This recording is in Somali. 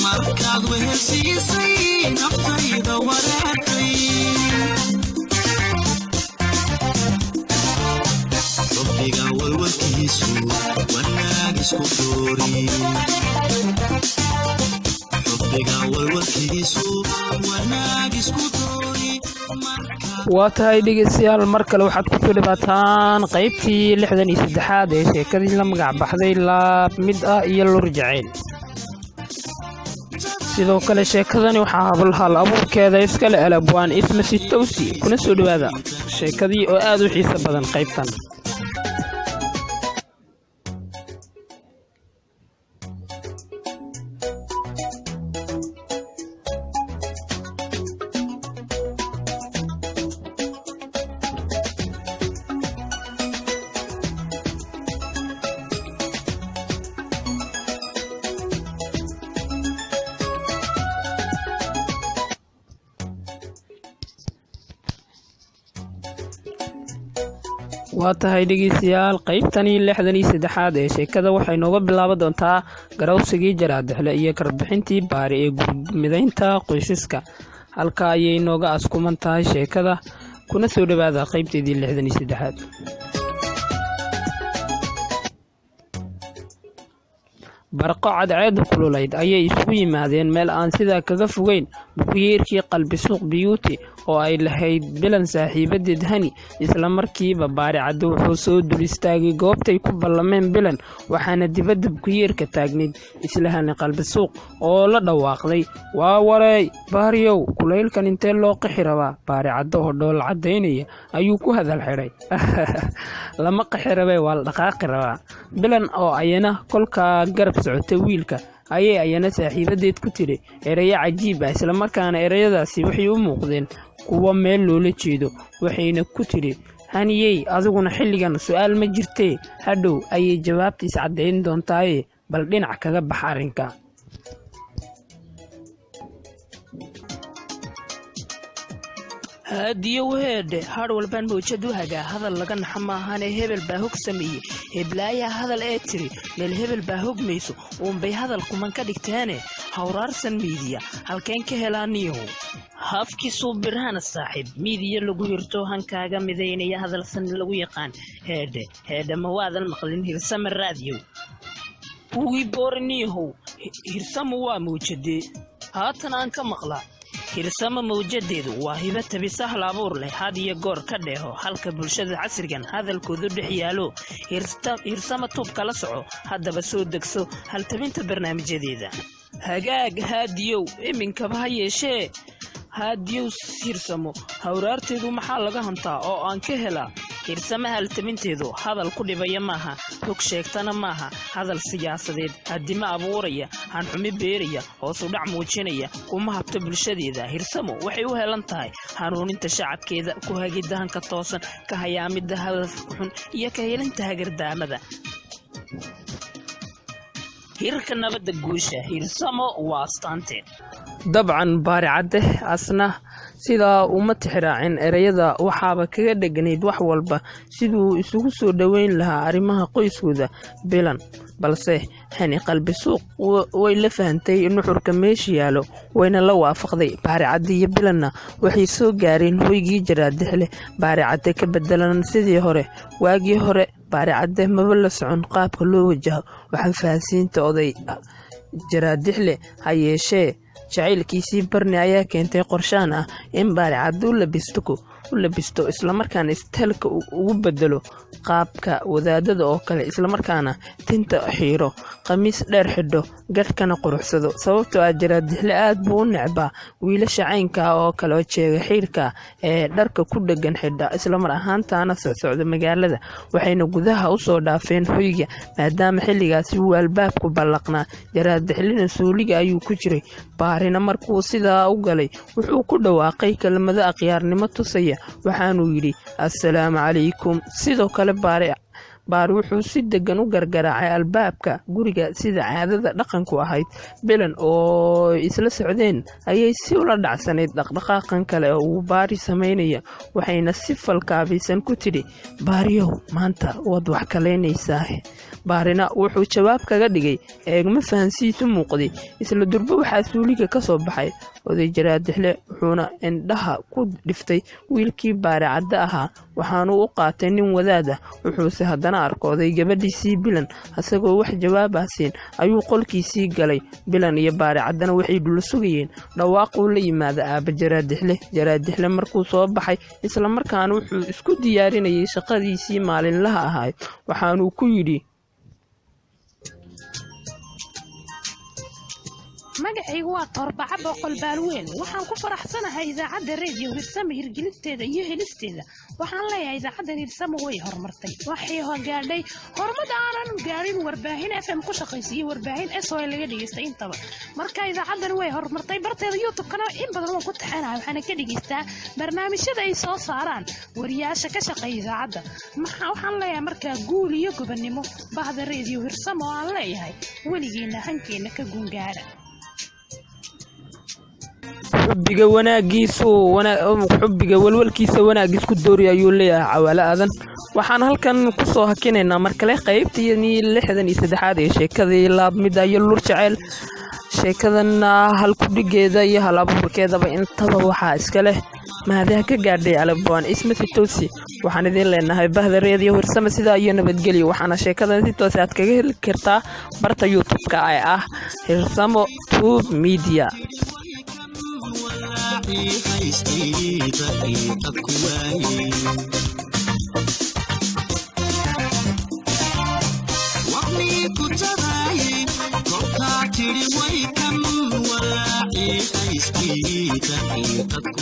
markaad wehelsiisay naftayda waraaqay rabbiga walwalkiisu wanaag isku doori rabbiga walwalkiisu wanaag isku doori waa tahay dhegeystayaal mar kale waxaad ku soo dhawaataan qaybtii 63aad ee sheekadii la magac baxday laab mid ah iyo lur jacayl sidoo kale sheekadani waxaa hal abuurkeeda iskale alabwaan isma sitowsi kuna soo dhawaada sheekadii oo aad u xiiso badan qaybtan waa tahay dhegeystayaal qaybtani 63aad ee sheekada waxay nooga bilaaban doontaa garawsigii jaraadixle iyo karbixintii baari ee gurmidaynta qoysaska halka ayay nooga askuman tahay sheekada kuna soo dhawaada qaybteedii 63aad barqo cadceedu kululayd ayay isugu yimaadeen meel aan sidaa kaga fogeyn bukuyeerkii qalbi suuq biyuuti oo ay lahayd bilan saaxiibadeed hani isla markiiba baari cadde wuxuu soo dul istaagay goobtay ku ballameen bilan waxaana dibadda bukuyeerka taagnayd isla hani qalbi suuq oo la dhawaaqday waa wareey baariyow kulaylkan intee loo qixi rabaa baari cadde oo dhool caddaynaya ayuu ku hadal xidhay lama qixi rabee waa la dhaqaaqi rabaa bilan oo ayana kolkaa garab socotay wiilka ayay ayana saaxiibadeed ku tiri erayo cajiib ah isla markaana erayadaasi waxay u muuqdeen kuwa meel loola jeedo waxayna ku tiri haniyey adiguna xilligan su'aal ma jirtee hadhow ayay jawaabtiis caddayn doontaaye bal dhinac kaga bax arrinka هاديو هاد هار والبان موجود وهجا هذا اللقى نحما هاني هبل باهوك سمية هبلايا هذا الاتري للهبل باهوك ميسو ومبي هذا القمان كدك تاني هورار سن ميديا هل كان كهلانيو هافكي صوب برهان الصاحب ميديا لغو يرتو هنكاغا مديني هذا السن لغو يقان هذا مواد المقلين هرسام الراديو وي بورنيهو هرسام موجودي هاتنا انك مقلا hirsama mawjadeedu waa hiba tabisaha laabuur leh had iyo goor ka dheeho halka bulshada casrigan hadalkoodu dhex yaalo hirsama tub kala soco haddaba soo degso hal tabinta barnaamijyadeeda hagaag haadiyow iminkaba ha yeeshee haadiyow hirsamo hawraarteedu maxaa laga hantaa oo aan ka helaa hirsama haltaminteedu hadal ku dhibaya maaha hog sheegtana maaha hadal siyaasadeed haddima abuuraya hanxumi beeraya hoos u dhac muujinaya kuma habta bulshadeeda hirsamo waxay u helan tahay hanuuninta shacabkeeda ku hagidda hanka toosan ka hayaamidda hadaf xun iyo ka helinta hagardaamada hirka nabadda guusha hirsamo waa astaanteed dabcan baari cadde asna sidaa uma tixraacin erayada waxaaba kaga dheganayd wax walba siduu isugu soo dhaweyn lahaa arrimaha qoyskooda bilan balse hani qalbi suuq way la fahantay nuxurka meesha yaalo wayna la waafaqday baari cadde iyo bilanna waxay soo gaareen hoygii jaraadixle baari cadde ka bedelan sidii hore waagii hore baari cadde maba la socon qaabka loo wajaho waxaa fahansiinta oday jaraadixle ha yeeshee jacaylkiisii barni ayaa keentay qorshaan ah in baari cadde u labisto islamarkaana isteelka ugu bedelo qaabka wadaadada oo kale islamarkaana tinta xiiro qamiis dheer xidho gadhkana quruxsado sababtoo ah jaraadixle aad buu u necbaa wiilasha caynka oo kale oo jeega xiirka ee dharka ku dhegan xidha islamar ahaantaana socsocda magaalada waxayna gudaha u soo dhaafeen hoyga maadaama xilligaasi uu albaabku ballaqnaa jaraadixlena suuliga ayuu ku jiray baarina markuu sidaa u galay wuxuu ku dhawaaqay kelmado akhyaarnimo tusaya waxaanuu yidhi assalaamu calaykum sidoo kale baari wuxuu si degan u gargaraacay albaabka guriga sida caadada dhaqanku ahayd bilan oo isla socdeen ayay si ula dhacsanayd dhaqdhaqaaqan kale oo uu baari samaynaya waxayna si falkaabaysan ku tidhi baariyow maanta waad wax kaleynaysaa baarina wuxuu jawaab kaga dhigay eegma fahansiisu muuqday isla durba waxaa suuliga ka soo baxay oday jaraadixle wuxuuna indhaha ku dhiftay wiilkii baari cadde ahaa waxaanu u qaatay nin wadaad ah wuxuuse haddana arkooday gabadhiisii bilan asagoo wax jawaabah siin ayuu qolkiisii galay bilan iyo baari caddena waxay dhul sugayeen dhawaaquu la yimaada aabba jaraadixle markuu soo baxay isla markaana wuxuu isku diyaarinayay shaqadiisii maalinlaha ahayd waxaanuu ku yidhi magacaygu waa Torbaca Boqol Baalweyn waxaan ku faraxsanahay idaacadda radio Hirsamo hirgelinteeda iyo helisteeda waxaan leeyahay idaacadda Hirsamo way horumartay waxay gaadhay horumar aanan gaarin warbaahin FM ku shaqeysay warbaahin SOL laga dhigaystay intaba marka idaacaddan way horumartay barteeda YouTube-kana in badan waan ku taxanahay waxaan ka dhigaystaa barnaamijyada ay soo saaraan wariyaasha ka shaqeeya idaacadda waxaan leeyahay marka guul iyo gobonimo bahda radio Hirsamo aan leeyahay weligeena hankeena ka gungaara xubbiga walwalkiisa wanaagiis ku doori ayuu leeyahay cawaale aadan waxaan halkan ku soo hakinaynaa markale qaybtii 63aad ee sheekadii laabmida iyo lur jaceyl sheekadana hal ku dhigeeda iyo hal abuurkeedaba intaba waxaa iska leh mahadaha ka gaadhay alabwaan ismati toosi waxaan idin leenahay bahda radio Hirsamo sida iyo nabadgelyo waxaana sheekadan si toos aad kaga heli kartaa barta YouTube-ka ay ah Hirsamo Tube Media وقني كنت باين كنت تري ويكم ولا عيش عيش كي تحقيقك